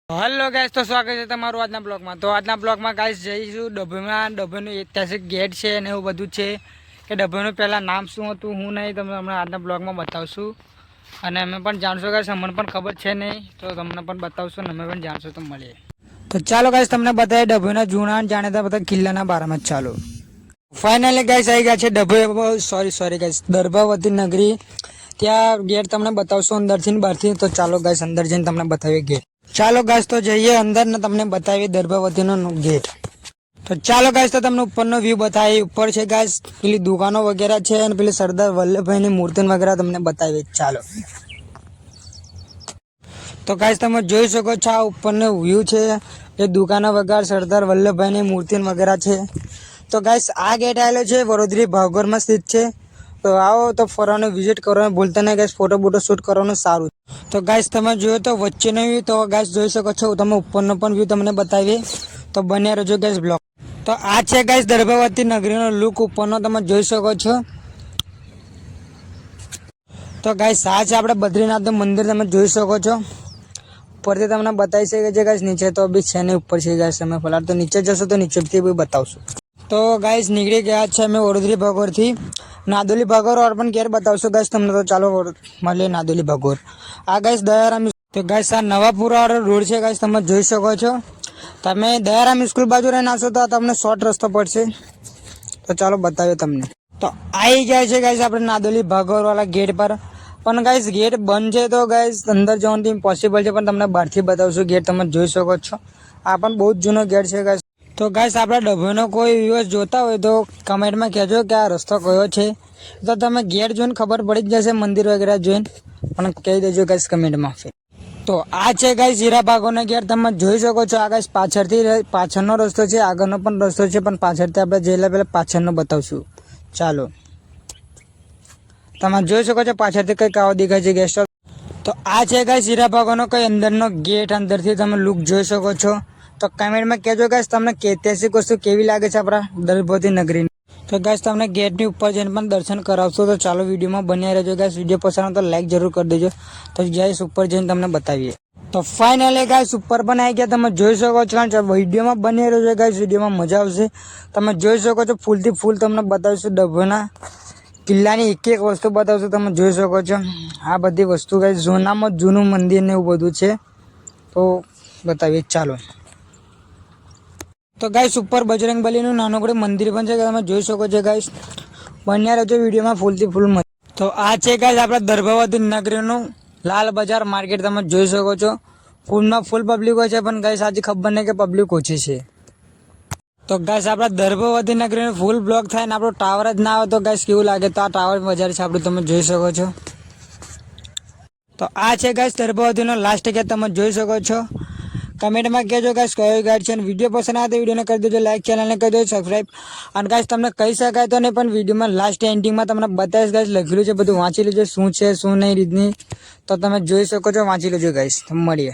Hello guys, तो स्वागत है તમારું આજના બ્લોગમાં। તો આજના બ્લોગમાં ગાઈસ જઈશું ડભોઈમાં। ડભોઈનું ઐતિહાસિક ગેટ છે અને એવું બધું છે કે ડભોઈનું પહેલાં નામ શું હતું હું નહીં તમને હમણાં આજના બ્લોગમાં બતાવશું। અને અમે પણ જાણશો ગાઈસ, અમને પણ ખબર છે નહીં તો તમને પણ બતાવશું અને અમે પણ જાણશો તો મળીએ। તો ચાલો ગાઈસ તમને બતાવીએ ડભોઈના જૂના જાણીતા બધા કિલ્લાના બારામાં। ચાલો ફાઇનલી ગાઈસ આવી ગયા છે ડભોઈ, સોરી ગાઈસ, દર્ભાવતી નગરી। ત્યાં ગેટ તમને બતાવશું અંદરથી ને બહારથી। તો ચાલો ગાઈસ અંદર જઈને તમને બતાવીએ ગેટ। ચાલો ગાઈસ તો જઈએ અંદર ને તમને બતાવીએ દર્ભાવતીનો ગેટ। તો ચાલો ગાઈસ તો તમને ઉપરનો વ્યૂ બતાવીએ। ઉપર છે ગાઈસ પેલી દુકાનો વગેરે છે અને પેલી સરદાર વલ્લભભાઈની મૂર્તિ વગેરે તમને બતાવીએ। ચાલો તો ગાઈસ તમે જોઈ શકો છો આ ઉપરનો વ્યૂ છે, એ દુકાનો વગેરે સરદાર વલ્લભભાઈની મૂર્તિ વગેરે છે। તો ગાઈસ આ ગેટ આવેલો છે વડોદરી ભાવગરમાં સ્થિત છે। તો આવો તો ફરવાનું વિઝિટ કરવાનું ભૂલતા નહીં ગાઈસ, ફોટો શૂટ કરવાનું સારું। તો ગાઈસ તમે જોયો તો વચ્ચેનો વ્યૂ તો ગાઈસ જોઈ શકો છો, તમે ઉપરનો પણ વ્યૂ તમને બતાવીએ તો બન્યા રહેજો ગાઈસ બ્લોગ। તો આ છે ગાઈસ દર્ભાવતી નગરીનો લુક ઉપરનો તમે જોઈ શકો છો। તો ગાઈસ આ છે આપણે બદ્રીનાથનું મંદિર, તમે જોઈ શકો છો। ઉપરથી તમને બતાવી શકે છે ગાઈસ, નીચે તો બી છે ને ઉપર છે ગાઈસ। અમે ફલાર તો નીચે જશો તો નીચેથી બી બતાવશું। તો ગાઈસ નીકળી ગયા છે અમે વડોદરી ભાગોરથી નાદોલી ભાગોર और પણ ઘેર બતાવશું ગાઈસ તમને। તો ચાલો મળીએ નાદોલી ભાગોર। આ ગાઈસ દયારામ, તો ગાઈસ આ નવાપુરા રોડ છે ગાઈસ, તમે જોઈ શકો છો। તમે દયારામ સ્કૂલ બાજુ રહીને આવશો તો તમને શોર્ટ રસ્તો પડશે। તો ચાલો બતાવીએ તમને। તો આવી ગયા છે ગાઈસ આપણે નાદોલી ભાગોર વાળા ગેટ પર। પણ ગાઈસ ગેટ બંધ છે તો ગાઈસ અંદર જવાનું ઇમ્પોસિબલ છે, પણ તમને બહારથી બતાવશું ગેટ, તમે જોઈ શકો છો। આ પણ બહુ જ જૂનો ગેટ છે ગાઈસ। તો ગાઈસ આપણા ડભોઈનો કોઈ વ્યૂઅર્સ જોતા હોય તો કમેન્ટમાં કહેજો કે આ રસ્તો કયો છે। તો તમે ગેટ જોઈને ખબર પડી જ જશે, મંદિર વગેરે જોઈને પણ કહી દેજો ગાઈસ કમેન્ટમાં। તો આ છે ગાઈસ હીરા ભાગોનો ગેટ, તમે જોઈ શકો છો। આ ગાઈસ પાછળનો રસ્તો છે, આગળનો પણ રસ્તો છે, પણ પાછળથી આપણે જઈને પહેલાં પાછળનો બતાવશું। ચાલો તમે જોઈ શકો છો પાછળથી કંઈક આવો દેખાય છે ગેસ્ટ। તો આ છે ગાઈસ હીરા ભાગોનો કઈ અંદરનો ગેટ, અંદરથી તમે લુક જોઈ શકો છો। તો કમેન્ટમાં કહેજો ગાઈસ તમને ઐતિહાસિક વસ્તુ કેવી લાગે છે આપણા દર્ભાવતી નગરીની। તો ગાઈસ તમને ગેટની ઉપર જઈને પણ દર્શન કરાવશો। તો ચાલો વિડીયોમાં બન્યા રહેજો ગાઈસ, વિડીયો પસંદ આવે તો લાઈક જરૂર કરી દેજો। તો ગાઈસ ઉપર જઈને તમને બતાવીએ। તો ફાઇનલી ગાઈસ ઉપર પણ આવી ગયા, તમે જોઈ શકો છો। વિડીયોમાં બન્યા રહેજો ગાઈસ, વિડીયોમાં મજા આવશે। તમે જોઈ શકો છો ફૂલથી ફૂલ તમને બતાવીશું ડભોઈના કિલ્લાની એક એક વસ્તુ બતાવશું, તમે જોઈ શકો છો। આ બધી વસ્તુ ગાઈસ જૂનામાં જૂનું મંદિર ને એવું બધું છે, તો બતાવીએ। ચાલો તો ગાઈસ ઉપર બજરંગબલીનું નાનકડું મંદિર પણ છે, તમે જોઈ શકો છો ગાઈસ, બન્યા રહેજો વિડીયોમાં ફૂલથી ફૂલ। તો આ છે ગાઈસ આપણા દર્ભાવતી નગરીનું લાલ બજાર માર્કેટ, તમે જોઈ શકો છો। ફૂલમાં ફૂલ પબ્લિક હોય છે, પણ ગાઈસ આજે ખબર નહીં કે પબ્લિક ઓછી છે। તો ગાઈસ આપણા દર્ભાવતી નગરીનું ફૂલ બ્લોક થાય ને આપણો ટાવર જ ના આવે તો ગાઈસ કેવું લાગે। તો આ ટાવર બજાર છે આપણું, તમે જોઈ શકો છો। તો આ છે ગાઈસ દર્ભાવતીનો લાસ્ટ ગેટ, તમે જોઈ શકો છો। કમેન્ટમાં કહેજો ગાઈસ કયો ગાઈડ છે, અને વિડીયો પસંદ આવે તો વિડીયોને કરી દેજો લાઈક, ચેનલને કરી દેજો સબસ્ક્રાઈબ। અને ગાઈસ તમને કહી શકાય તો નહીં, પણ વિડીયોમાં લાસ્ટ એન્ડિંગમાં તમને બતાવીશ ગાઈસ, લખેલું છે બધું, વાંચી લેજો શું છે શું નહીં રીતની। તો તમે જોઈ શકો છો, વાંચી લેજો ગાઈસ, મળીએ।